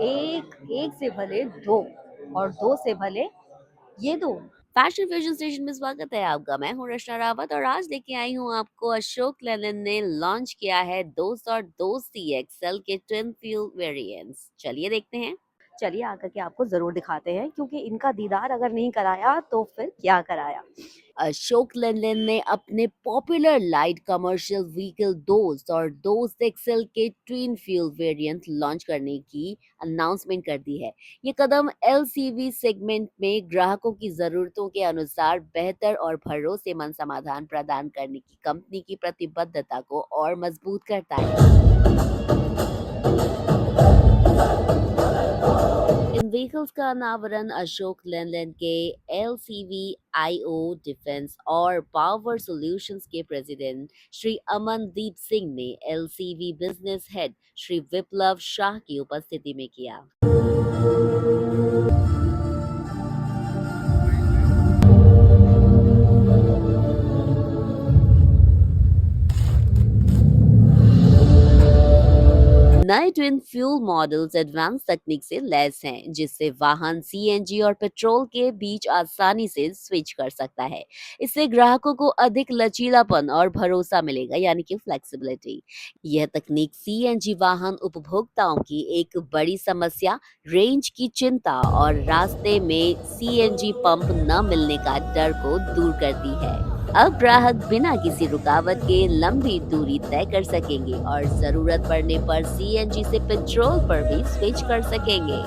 एक एक से भले दो और दो से भले ये दो। फैशन फ्यूजन स्टेशन में स्वागत है आपका। मैं हूँ रचना रावत और आज लेके आई हूँ आपको अशोक लेलैंड ने लॉन्च किया है दोस्त और दोस्त एक्सएल के ट्विन फ्यूल वेरिएंट्स। चलिए देखते हैं। चलिए आकर के आपको जरूर दिखाते हैं, क्योंकि इनका दीदार अगर नहीं कराया तो फिर क्या कराया। अशोक लेलैंड ने अपने पॉपुलर लाइट कमर्शियल व्हीकल दोस्त और दोस्त एक्सेल के ट्विन फ्यूल वेरिएंट लॉन्च करने की अनाउंसमेंट कर दी है। ये कदम एलसीवी सेगमेंट में ग्राहकों की जरूरतों के अनुसार बेहतर और भरोसेमंद समाधान प्रदान करने की कंपनी की प्रतिबद्धता को और मजबूत करता है। इन व्हीकल्स का अनावरण अशोक लेलैंड के एलसीवी आईओ डिफेंस और पावर सॉल्यूशंस के प्रेसिडेंट श्री अमनदीप सिंह ने एलसीवी बिजनेस हेड श्री विप्लव शाह की उपस्थिति में किया। नए ट्विन फ्यूल मॉडल्स एडवांस तकनीक से लैस हैं, जिससे वाहन सीएनजी और पेट्रोल के बीच आसानी से स्विच कर सकता है। इससे ग्राहकों को अधिक लचीलापन और भरोसा मिलेगा, यानी कि फ्लेक्सिबिलिटी। यह तकनीक सीएनजी वाहन उपभोक्ताओं की एक बड़ी समस्या, रेंज की चिंता और रास्ते में सीएनजी पंप न मिलने का डर को दूर करती है। अब ग्राहक बिना किसी रुकावट के लंबी दूरी तय कर सकेंगे और जरूरत पड़ने पर सीएनजी से पेट्रोल पर भी स्विच कर सकेंगे।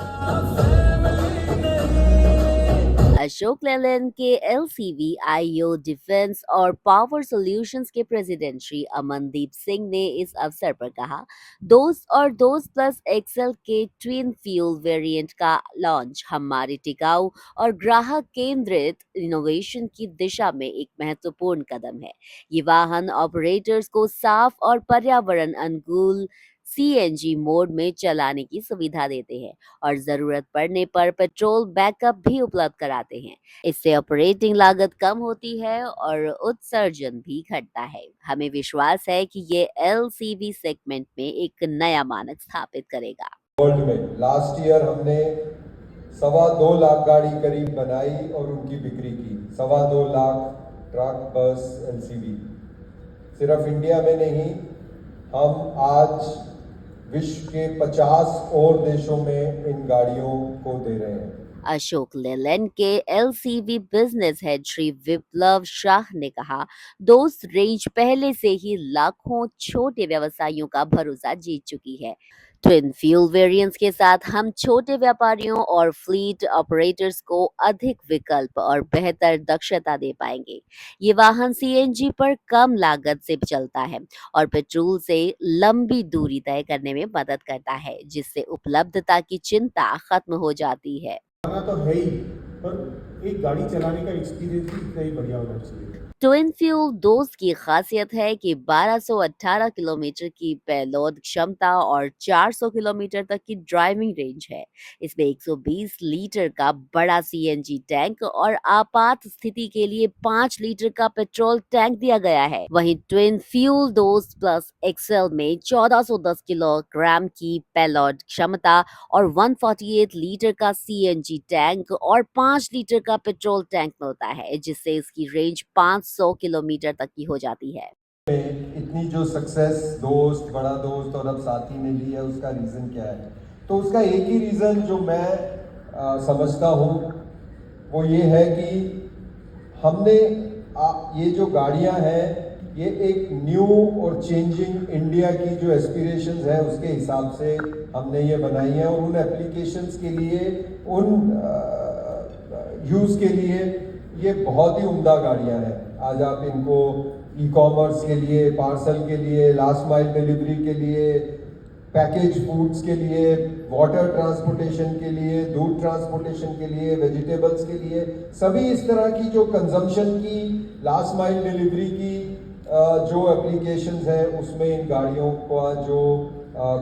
अशोक लेलैंड के एलसीवी आईओ डिफेंस और पावर सॉल्यूशंस के प्रेसिडेंट श्री अमनदीप सिंह ने इस अवसर पर कहा, दोस्त और दोस्त प्लस एक्सेल के ट्विन फ्यूल वेरिएंट का लॉन्च हमारी टिकाऊ और ग्राहक केंद्रित इनोवेशन की दिशा में एक महत्वपूर्ण कदम है। ये वाहन ऑपरेटर्स को साफ और पर्यावरण अनुकूल सीएनजी मोड में चलाने की सुविधा देते हैं और जरूरत पड़ने पर पेट्रोल बैकअप भी उपलब्ध कराते हैं। इससे ऑपरेटिंग लागत कम होती है और उत्सर्जन भी घटता है। हमें विश्वास है कि ये एलसीवी सेगमेंट में एक नया मानक स्थापित करेगा। वर्ल्ड में लास्ट ईयर हमने 2.25 लाख गाड़ी करीब बनाई और उनकी बिक्री की। 2.25 लाख ट्रक, बस, एलसीवी। सिर्फ इंडिया में नहीं, हम आज विश्व के 50 और देशों में इन गाड़ियों को दे रहे हैं। अशोक लेलैंड के एलसीवी बिजनेस हेड श्री विप्लव शाह ने कहा, दोस्त रेंज पहले से ही लाखों छोटे व्यवसायियों का भरोसा जीत चुकी है। ट्विन फ्यूल वेरिएंट्स के साथ हम छोटे व्यापारियों और फ्लीट ऑपरेटर्स को अधिक विकल्प और बेहतर दक्षता दे पाएंगे। ये वाहन सीएनजी पर कम लागत से चलता है और पेट्रोल से लंबी दूरी तय करने में मदद करता है, जिससे उपलब्धता की चिंता खत्म हो जाती है। तो है ही, पर एक गाड़ी चलाने का एक्सपीरियंस भी इतना ही बढ़िया होना चाहिए। ट्विन फ्यूल दोस्त की खासियत है कि 1218 किलोमीटर की पेलोड क्षमता और 400 किलोमीटर तक की ड्राइविंग रेंज है। इसमें 120 लीटर का बड़ा सीएनजी टैंक और आपात स्थिति के लिए 5 लीटर का पेट्रोल टैंक दिया गया है। वहीं ट्विन फ्यूल दोस्त प्लस एक्सेल में 1410 किलोग्राम की पेलोड क्षमता और 148 लीटर का सीएनजी टैंक और 5 लीटर का पेट्रोल टैंक मिलता है, जिससे इसकी रेंज 500 किलोमीटर तक की हो जाती है। इतनी जो सक्सेस दोस्त, बड़ा दोस्त और अब साथी ने ली है, उसका रीज़न क्या है? तो उसका एक ही रीज़न जो मैं समझता हूँ वो ये है कि हमने ये जो गाड़ियाँ हैं, ये एक न्यू और चेंजिंग इंडिया की जो एस्पिरेशंस है उसके हिसाब से हमने ये बनाई है और उन एप्लीकेशंस के लिए, उन यूज़ के लिए ये बहुत ही उम्दा गाड़ियाँ हैं। आज आप इनको ई कॉमर्स के लिए, पार्सल के लिए, लास्ट माइल डिलीवरी के लिए, पैकेज फूड्स के लिए, वाटर ट्रांसपोर्टेशन के लिए, दूध ट्रांसपोर्टेशन के लिए, वेजिटेबल्स के लिए, सभी इस तरह की जो कंजम्पशन की, लास्ट माइल डिलीवरी की जो एप्लीकेशंस है, उसमें इन गाड़ियों का जो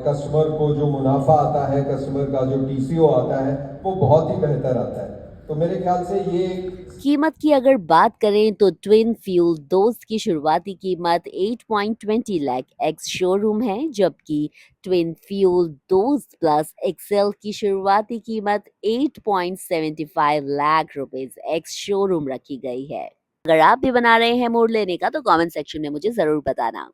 कस्टमर को जो मुनाफा आता है, कस्टमर का जो टीसीओ आता है, वो बहुत ही बेहतर आता है। तो मेरे ख्याल से ये एक कीमत की अगर बात करें तो ट्विन फ्यूल दोस्त की शुरुआती कीमत 8.20 लाख एक्स शोरूम है, जबकि ट्विन फ्यूल दोस्त प्लस एक्सेल की शुरुआती कीमत 8.75 लाख रुपीस एक्स शोरूम रखी गई है। अगर आप भी बना रहे हैं मोड़ लेने का तो कमेंट सेक्शन में मुझे जरूर बताना।